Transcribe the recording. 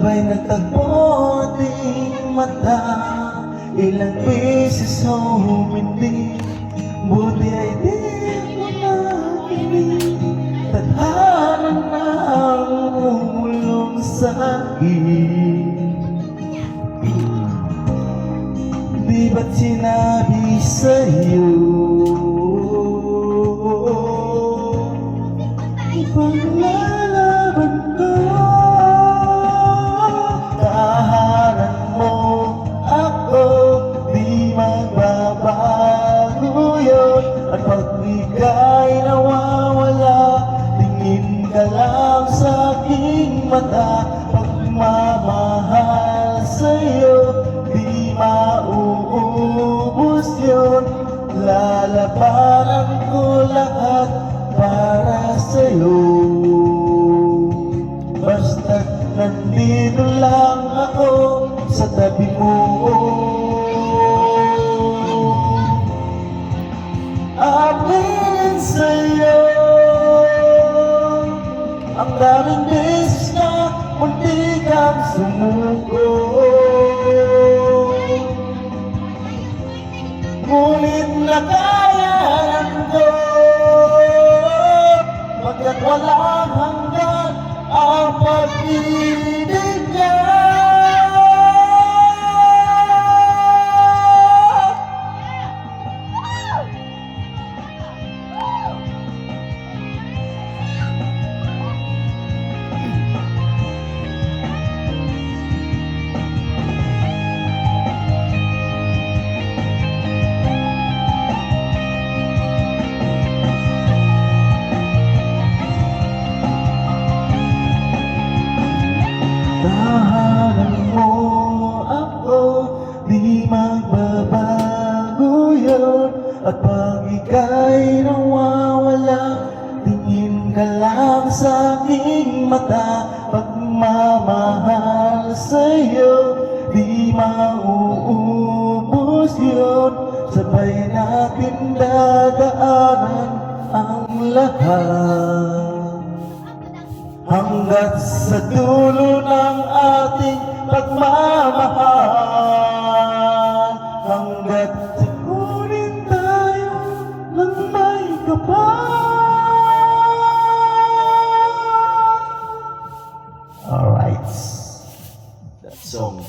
Sabay nagtagpo ating mata, ilang beses humindi, buti ay di ko nakinig. Tadhana na ang umulong sa'kin. Di ba't sinabi sa'yo ipaglalaban ko? Tahanan mo ako, di magbabago yun. At pag ika'y nawawala, tingin ka lang sa aking mata. Pagmamahal sa'yo, di mauubos yun. Lalabanan ko lahat para sa'yo. Basta't nandito lang ako sa tabi mo. Amin sa'yo, ang daming beses na munti kang sumuko, ngunit nakayanan ko, pagkat walang hanggan ang pag-ibig niya. Tahanan mo ako, di magbabago yun. At pag ika'y nawawala, tingin ka lang sa aking mata. Pagmamahal sa'yo, di mauubos yun. Sabay natin dadaanan ang lahat, hanggat sa dulo ng ating pagmamahal, hanggat sikunin tayo ng may kapal. Alright, that song.